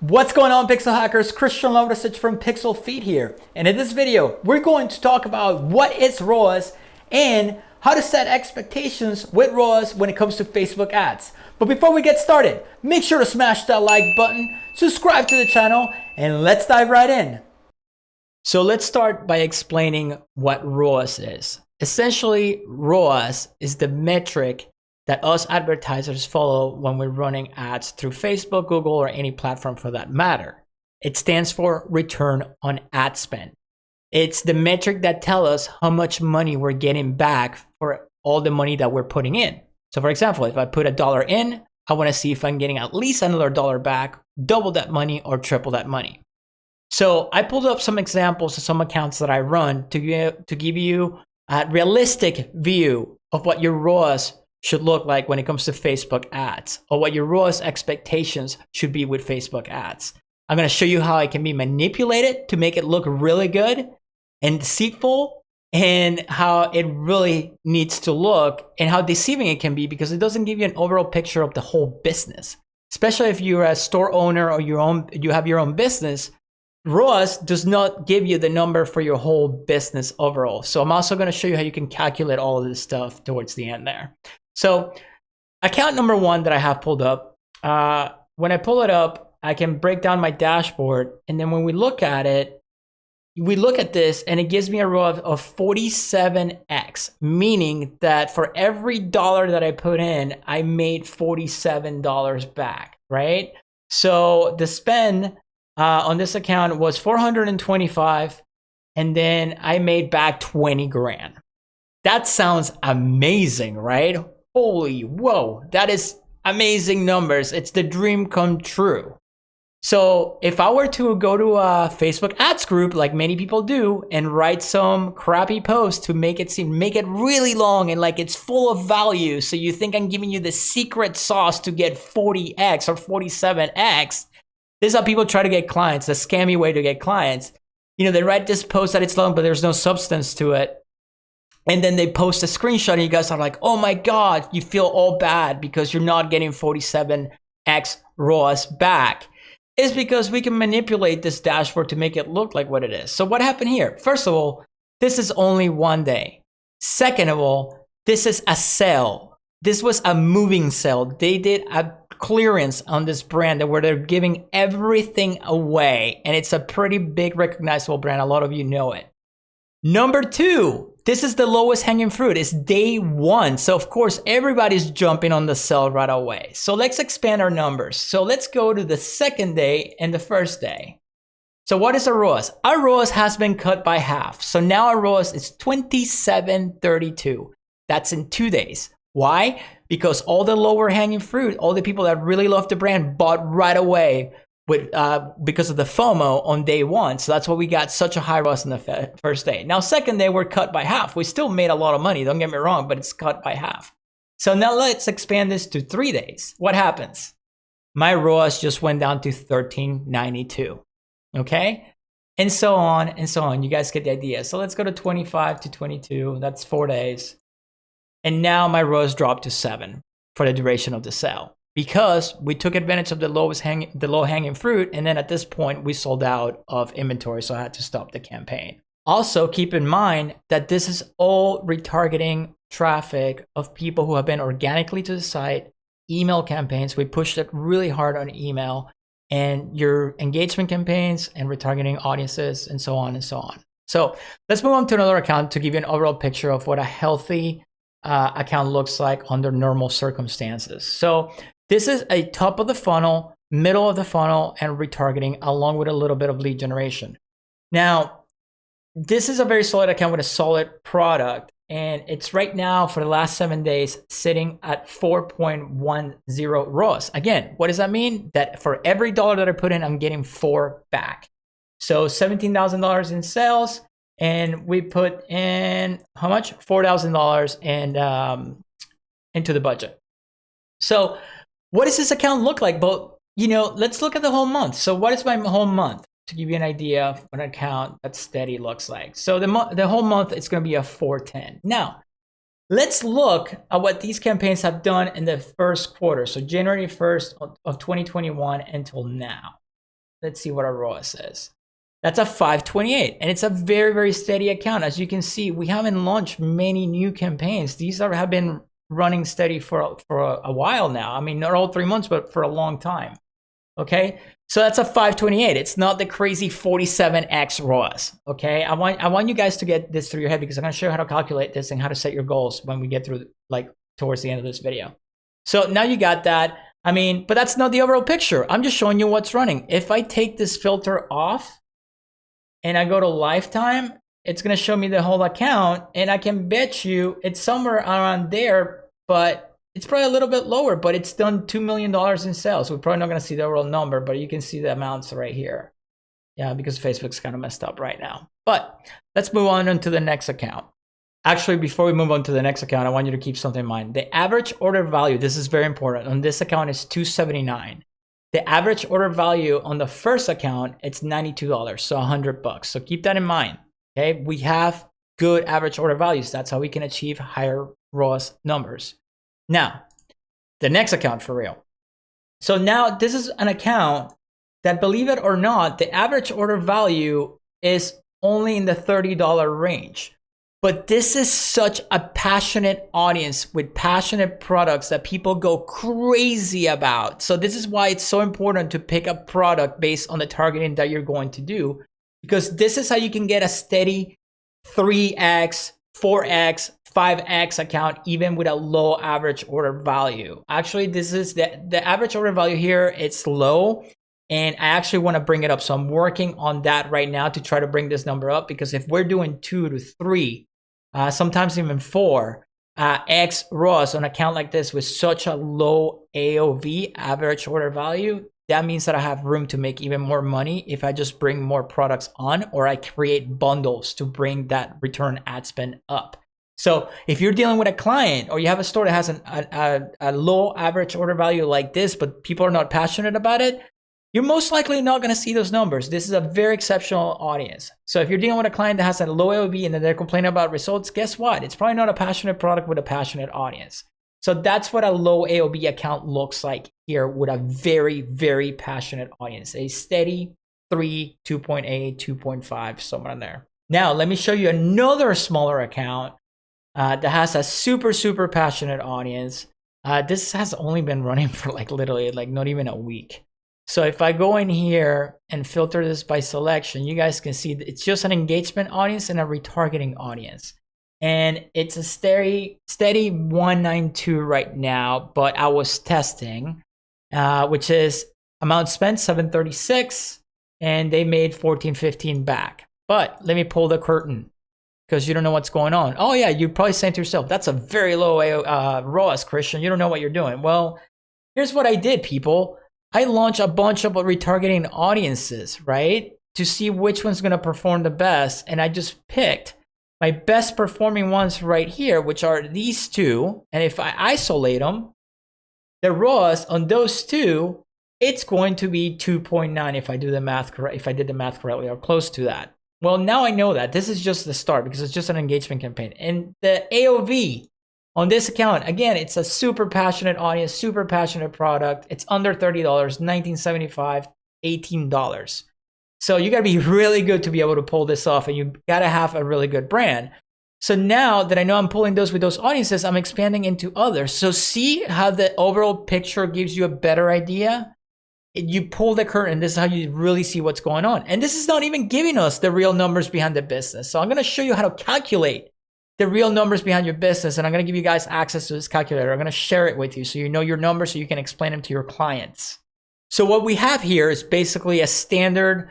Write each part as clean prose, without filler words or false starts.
What's going on, Pixel Hackers? Christian Lovrecich from PixlFeed here. And in this video, we're going to talk about what is ROAS and how to set expectations with ROAS when it comes to Facebook ads. But before we get started, make sure to smash that like button, subscribe to the channel, and let's dive right in. So let's start by explaining what ROAS is. Essentially, ROAS is the metric that us advertisers follow when we're running ads through Facebook, Google, or any platform for that matter. It stands for return on ad spend. It's the metric that tells us how much money we're getting back for all the money that we're putting in. So for example, if I put $1 in, I want to see if I'm getting at least another $1 back, double that money or triple that money. So I pulled up some examples of some accounts that I run to give you a realistic view of what your ROAS should look like when it comes to Facebook ads, or what your ROAS expectations should be with Facebook ads. I'm going to show you how it can be manipulated to make it look really good and deceitful, and how it really needs to look, and how deceiving it can be because it doesn't give you an overall picture of the whole business. Especially if you're a store owner or you have your own business, ROAS does not give you the number for your whole business overall. So I'm also going to show you how you can calculate all of this stuff towards the end there. So account number one that I have pulled up, when I pull it up, I can break down my dashboard. And then when we look at it, we look at this and it gives me a ROAS of 47x, meaning that for every dollar that I put in, I made $47 back, right? So the spend on this account was 425, and then I made back 20 grand. That sounds amazing, right? Holy whoa, that is amazing numbers. It's the dream come true. So if I were to go to a Facebook ads group, like many people do, and write some crappy post to make it really long and like it's full of value, so you think I'm giving you the secret sauce to get 40x or 47x, this is how people try to get clients, the scammy way to get clients. You know, they write this post that it's long, but there's no substance to it. And then they post a screenshot and you guys are like, oh my God, you feel all bad because you're not getting 47x ROAS back. It's because we can manipulate this dashboard to make it look like what it is. So what happened here? First of all, this is only one day. Second of all, this is a sale. This was a moving sale. They did a clearance on this brand where they're giving everything away. And it's a pretty big recognizable brand. A lot of you know it. Number two, this is the lowest hanging fruit. It's day one. So of course, everybody's jumping on the sale right away. So let's expand our numbers. So let's go to the second day and the first day. So what is our ROAS? Our ROAS has been cut by half. So now our ROAS is 2732. That's in 2 days. Why? Because all the lower hanging fruit, all the people that really love the brand bought right away with because of the FOMO on day one. So that's why we got such a high ROAS in the first day. Now, second day, we're cut by half. We still made a lot of money, don't get me wrong, but it's cut by half. So now let's expand this to 3 days. What happens? My ROAS just went down to 1392, okay? And so on and so on. You guys get the idea. So let's go to 25 to 22. That's 4 days. And now my ROAS dropped to 7 for the duration of the sale, because we took advantage of the low hanging fruit. And then at this point, we sold out of inventory. So I had to stop the campaign. Also, keep in mind that this is all retargeting traffic of people who have been organically to the site, email campaigns. We pushed it really hard on email, and your engagement campaigns and retargeting audiences and so on and so on. So let's move on to another account to give you an overall picture of what a healthy account looks like under normal circumstances. So this is a top of the funnel, middle of the funnel, and retargeting, along with a little bit of lead generation. Now, this is a very solid account with a solid product, and it's right now for the last 7 days sitting at 4.10 ROAS. Again, what does that mean? That for every dollar that I put in, I'm getting 4 back. So $17,000 in sales. And we put in how much? $4,000 and into the budget. So what does this account look like? But let's look at the whole month. So what is my whole month, to give you an idea of what an account that's steady looks like? So the whole month, it's going to be a 410. Now, let's look at what these campaigns have done in the first quarter. So January 1st of 2021 until now. let's see what our ROAS is. That's a 528, and it's a very, very steady account. As you can see, we haven't launched many new campaigns. These have been running steady for a while now. I mean, not all 3 months, but for a long time. Okay, so that's a 528. It's not the crazy 47x ROAS. Okay, I want you guys to get this through your head, because I'm going to show you how to calculate this and how to set your goals when we get through, like, towards the end of this video. So now you got that. I mean, but that's not the overall picture. I'm just showing you what's running. If I take this filter off and I go to lifetime, it's going to show me the whole account, and I can bet you it's somewhere around there, but it's probably a little bit lower, but it's done $2 million in sales. We're probably not going to see the overall number, but you can see the amounts right here. Yeah, because Facebook's kind of messed up right now. But let's move on to the next account. Actually, before we move on to the next account, I want you to keep something in mind. The average order value, this is very important, on this account is $279. The average order value on the first account, it's $92, so $100. So keep that in mind. Okay, we have good average order values. That's how we can achieve higher ROAS numbers. Now, the next account for real. So now this is an account that, believe it or not, the average order value is only in the $30 range. But this is such a passionate audience with passionate products that people go crazy about. So this is why it's so important to pick a product based on the targeting that you're going to do, because this is how you can get a steady 3x, 4x, 5x account, even with a low average order value. Actually, this is the average order value here. It's low, and I actually want to bring it up. So I'm working on that right now to try to bring this number up, because if we're doing 2 to 3, sometimes even 4 X ROAS on an account like this with such a low AOV, average order value, that means that I have room to make even more money if I just bring more products on, or I create bundles to bring that return ad spend up. So if you're dealing with a client, or you have a store that has a low average order value like this, but people are not passionate about it, you're most likely not going to see those numbers. This is a very exceptional audience. So if you're dealing with a client that has a low AOV and then they're complaining about results, guess what? It's probably not a passionate product with a passionate audience. So that's what a low AOV account looks like here, with a very, very passionate audience. A steady 3, 2.8, 2.5, somewhere in there. Now, let me show you another smaller account that has a super, super passionate audience. This has only been running for literally not even a week. So if I go in here and filter this by selection, you guys can see that it's just an engagement audience and a retargeting audience. And it's a steady 192 right now, but I was testing, which is amount spent 736, and they made 1415 back. But let me pull the curtain, because you don't know what's going on. Oh yeah, you're probably saying to yourself, that's a very low ROAS, Christian. You don't know what you're doing. Well, here's what I did, people. I launched a bunch of retargeting audiences, right, to see which one's going to perform the best. And I just picked my best performing ones right here, which are these two. And if I isolate them, the ROAS on those two, it's going to be 2.9 if I do the math correct, if I did the math correctly, or close to that. Well, now I know that this is just the start, because it's just an engagement campaign. And the AOV on this account, again, it's a super passionate audience, super passionate product. It's under $30, $19.75, $18. So you got to be really good to be able to pull this off, and you got to have a really good brand. So now that I know I'm pulling those with those audiences, I'm expanding into others. So see how the overall picture gives you a better idea? You pull the curtain, this is how you really see what's going on. And this is not even giving us the real numbers behind the business. So I'm going to show you how to calculate the real numbers behind your business, and I'm going to give you guys access to this calculator. I'm going to share it with you so you know your numbers, so you can explain them to your clients. So what we have here is basically a standard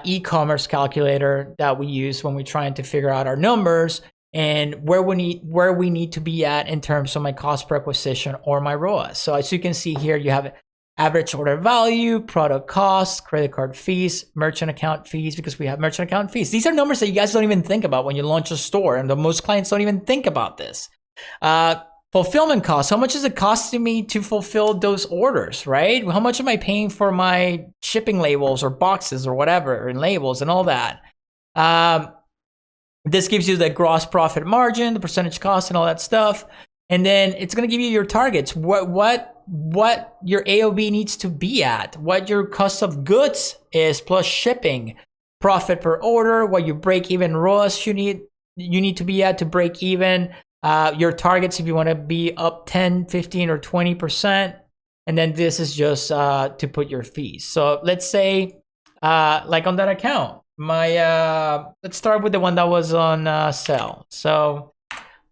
e-commerce calculator that we use when we're trying to figure out our numbers and where we need to be at in terms of my cost per acquisition or my ROAS. So as you can see here, you have average order value, product costs, credit card fees, merchant account fees, because we have merchant account fees. These are numbers that you guys don't even think about when you launch a store, and most clients don't even think about this. Fulfillment costs, how much is it costing me to fulfill those orders, right? How much am I paying for my shipping labels or boxes or whatever, and labels and all that? This gives you the gross profit margin, the percentage cost, and all that stuff. And then it's going to give you your targets. What what your AOV needs to be at, what your cost of goods is plus shipping, profit per order, what your break-even ROAS you need to be at to break even, your targets if you want to be up 10, 15, or 20%. And then this is just to put your fees. So let's say, like on that account, let's start with the one that was on sale. So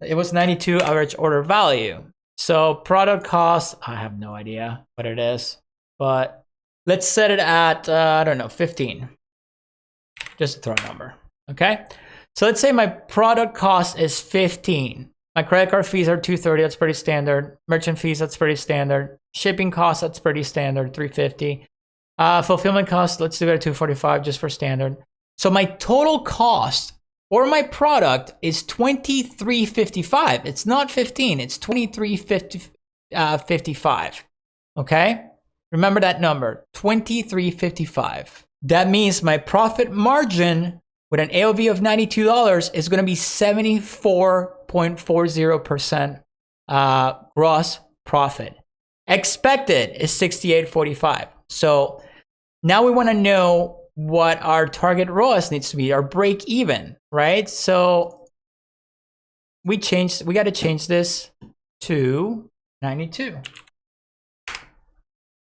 it was 92 average order value. So product cost, I have no idea what it is, but let's set it at, I don't know, 15. Just to throw a number, okay? So let's say my product cost is 15. My credit card fees are 230, that's pretty standard. Merchant fees, that's pretty standard. Shipping costs, that's pretty standard, 350. Fulfillment costs, let's do it at 245 just for standard. So my total cost for my product is $23.55. It's not 15, it's $23.55. Okay? Remember that number, $23.55. That means my profit margin with an AOV of $92 is going to be 74.40% gross profit. Expected is 68.45. So now we want to know what our target ROAS needs to be, our break even, right? So we got to change this to 92.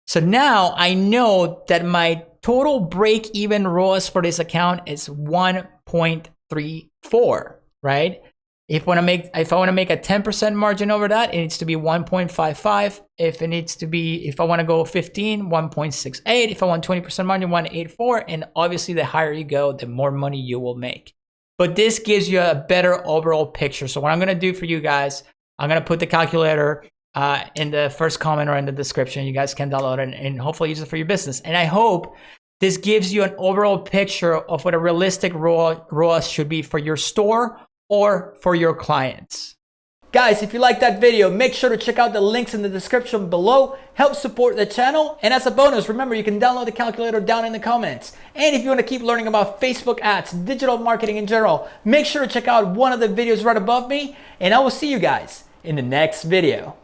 So now I know that my total break even ROAS for this account is 1.34, right? If I want to make a 10% margin over that, it needs to be 1.55. If I want to go 15, 1.68. If I want 20% margin, 1.84. And obviously the higher you go, the more money you will make. But this gives you a better overall picture. So what I'm going to do for you guys, I'm going to put the calculator in the first comment or in the description. You guys can download it and hopefully use it for your business. And I hope this gives you an overall picture of what a realistic ROAS should be for your store or for your clients. Guys, if you like that video, make sure to check out the links in the description below. Help support the channel. And as a bonus, remember, you can download the calculator down in the comments. And if you want to keep learning about Facebook ads, digital marketing in general, make sure to check out one of the videos right above me. And I will see you guys in the next video.